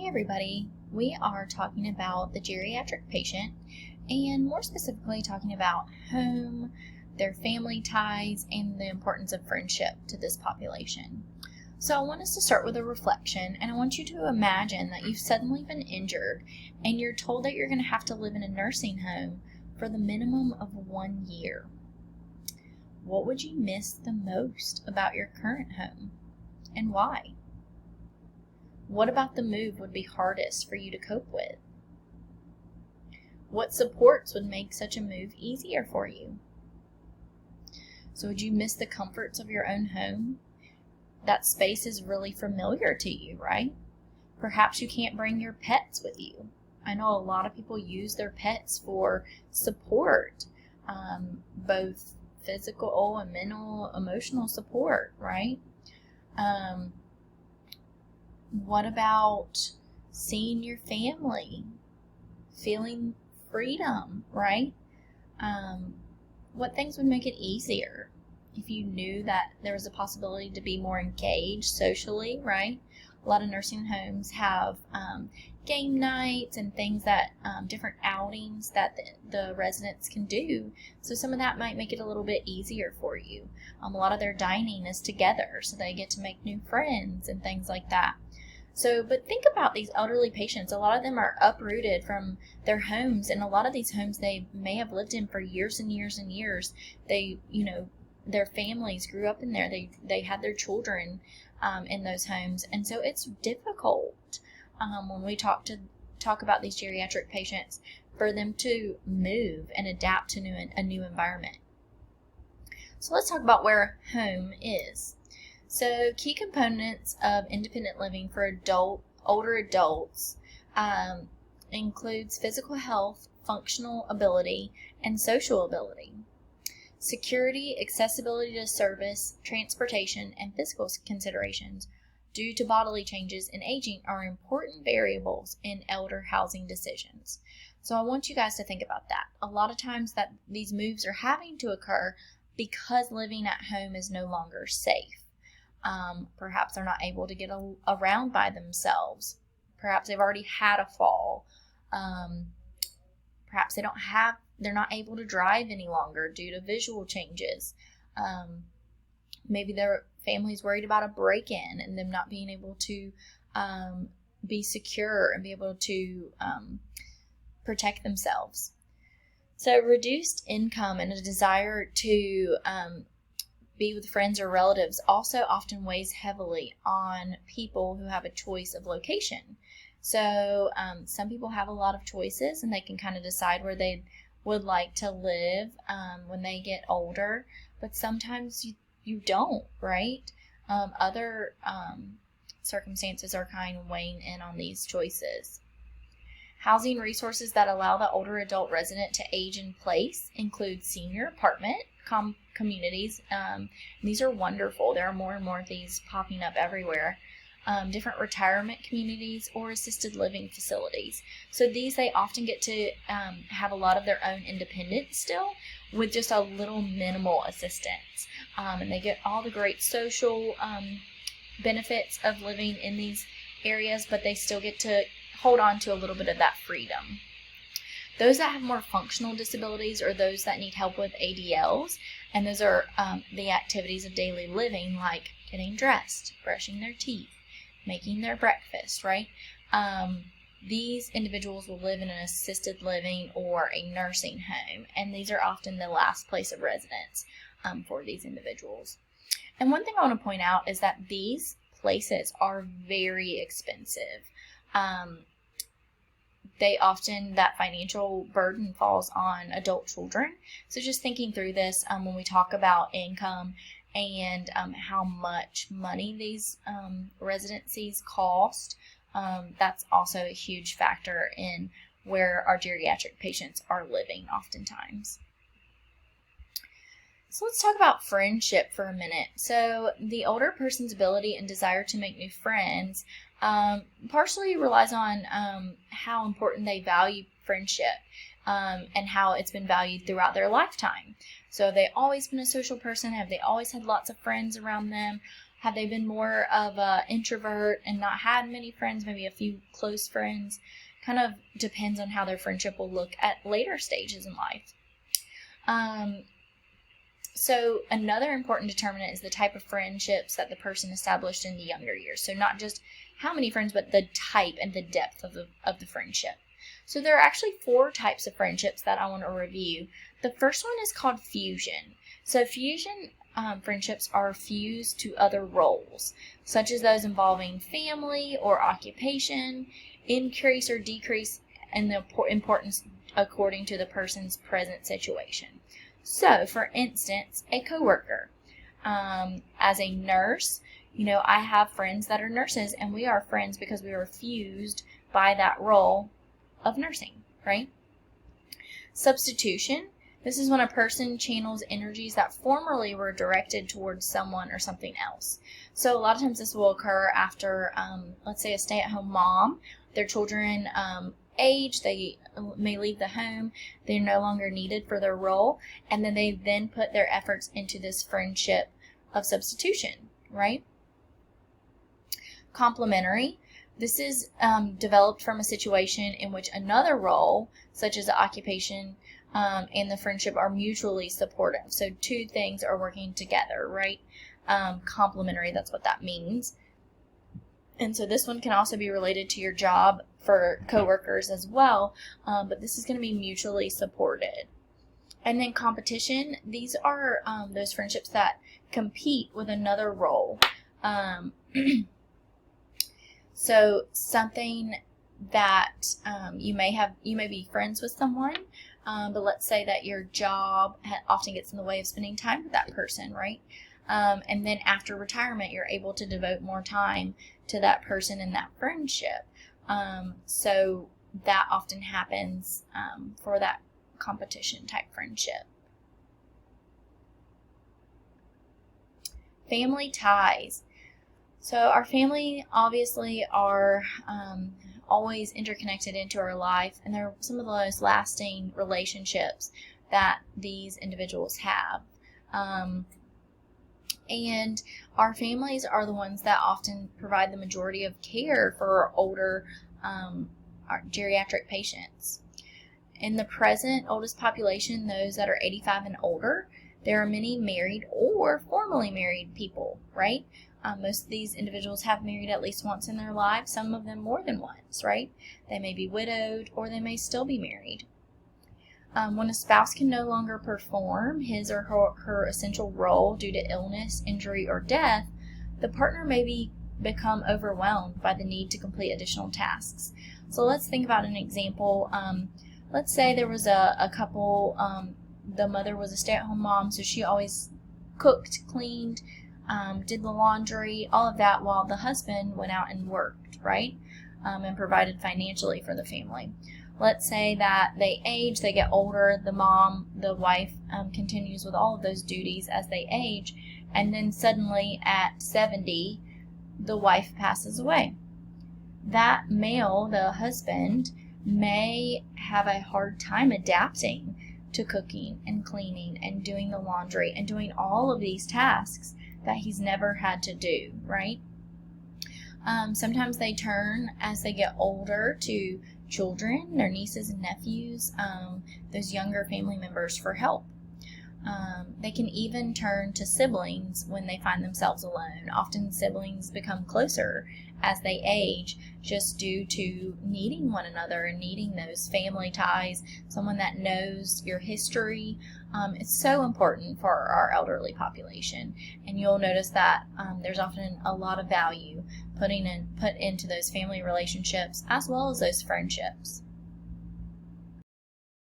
Hey everybody, we are talking about the geriatric patient and more specifically talking about home, their family ties, and the importance of friendship to this population. So I want us to start with a reflection, and I want you to imagine that you've suddenly been injured and you're told that you're going to have to live in a nursing home for the minimum of 1 year. What would you miss the most about your current home, and why? What about the move would be hardest for you to cope with? What supports would make such a move easier for you? So would you miss the comforts of your own home? That space is really familiar to you, right? Perhaps you can't bring your pets with you. I know a lot of people use their pets for support, both physical and mental, emotional support, right? What about seeing your family, feeling freedom, right? What things would make it easier if you knew that there was a possibility to be more engaged socially, right? A lot of nursing homes have game nights and things that, different outings that the residents can do. So some of that might make it a little bit easier for you. A lot of their dining is together, so they get to make new friends and things like that. So, but think about these elderly patients. A lot of them are uprooted from their homes, and a lot of these homes they may have lived in for years and years and years. They, their families grew up in there. They had their children in those homes, and so it's difficult when we talk about these geriatric patients for them to move and adapt to a new environment. So let's talk about where home is. So key components of independent living for older adults includes physical health, functional ability, and social ability. Security, accessibility to service, transportation, and physical considerations due to bodily changes and aging are important variables in elder housing decisions. So I want you guys to think about that. A lot of times that these moves are having to occur because living at home is no longer safe. Perhaps they're not able to get around by themselves. Perhaps they've already had a fall. Perhaps they're not able to drive any longer due to visual changes. Maybe their family's worried about a break-in and them not being able to be secure and be able to protect themselves. So reduced income and a desire to be with friends or relatives also often weighs heavily on people who have a choice of location. So some people have a lot of choices and they can kind of decide where they would like to live when they get older, but sometimes you don't, right? Other circumstances are kind of weighing in on these choices. Housing resources that allow the older adult resident to age in place include senior apartment communities. These are wonderful. There are more and more of these popping up everywhere. Different retirement communities or assisted living facilities. So these, they often get to have a lot of their own independence still with just a little minimal assistance. And they get all the great social benefits of living in these areas, but they still get to hold on to a little bit of that freedom. Those that have more functional disabilities or those that need help with ADLs, and those are the activities of daily living like getting dressed, brushing their teeth, making their breakfast, right? These individuals will live in an assisted living or a nursing home, and these are often the last place of residence for these individuals. And one thing I want to point out is that these places are very expensive. That financial burden falls on adult children. So just thinking through this when we talk about income and how much money these residencies cost, that's also a huge factor in where our geriatric patients are living oftentimes. So let's talk about friendship for a minute. So the older person's ability and desire to make new friends partially relies on how important they value friendship and how it's been valued throughout their lifetime. So have they always been a social person? Have they always had lots of friends around them? Had they been more of an introvert and not had many friends, maybe a few close friends? Kind of depends on how their friendship will look at later stages in life. So another important determinant is the type of friendships that the person established in the younger years. So not just how many friends, but the type and the depth of the friendship. So there are actually 4 types of friendships that I want to review. The first one is called fusion. So fusion friendships are fused to other roles, such as those involving family or occupation, increase or decrease in the importance according to the person's present situation. So, for instance, a coworker. As a nurse, I have friends that are nurses, and we are friends because we are fused by that role of nursing, right? Substitution. This is when a person channels energies that formerly were directed towards someone or something else. So a lot of times this will occur after, let's say, a stay-at-home mom. Their children age, they may leave the home, they're no longer needed for their role, and then they then put their efforts into this friendship of substitution, right? Complementary. This is developed from a situation in which another role, such as the occupation, and the friendship are mutually supportive. So 2 things are working together, right? Complementary, that's what that means. And so this one can also be related to your job for coworkers as well, but this is going to be mutually supported. And then competition, these are those friendships that compete with another role. So something that you may be friends with someone, but let's say that your job often gets in the way of spending time with that person, right? And then after retirement, you're able to devote more time to that person and that friendship. So that often happens for that competition type friendship. Family ties. So our family obviously are always interconnected into our life, and they're some of the most lasting relationships that these individuals have. And our families are the ones that often provide the majority of care for our older our geriatric patients. In the present oldest population, those that are 85 and older, there are many married or formerly married people, right? Most of these individuals have married at least once in their lives, some of them more than once, right? They may be widowed or they may still be married. When a spouse can no longer perform his or her essential role due to illness, injury, or death, the partner may become overwhelmed by the need to complete additional tasks. So let's think about an example. Let's say there was a couple, the mother was a stay-at-home mom, so she always cooked, cleaned, did the laundry, all of that, while the husband went out and worked, right? And provided financially for the family. Let's say that they age, they get older, the wife continues with all of those duties as they age, and then suddenly at 70, the wife passes away. That male, the husband, may have a hard time adapting to cooking and cleaning and doing the laundry and doing all of these tasks that he's never had to do, right? Sometimes they turn, as they get older, to children, their nieces and nephews, those younger family members for help. They can even turn to siblings when they find themselves alone. Often siblings become closer as they age just due to needing one another and needing those family ties, someone that knows your history. It's so important for our elderly population, and you'll notice that there's often a lot of value put into those family relationships as well as those friendships.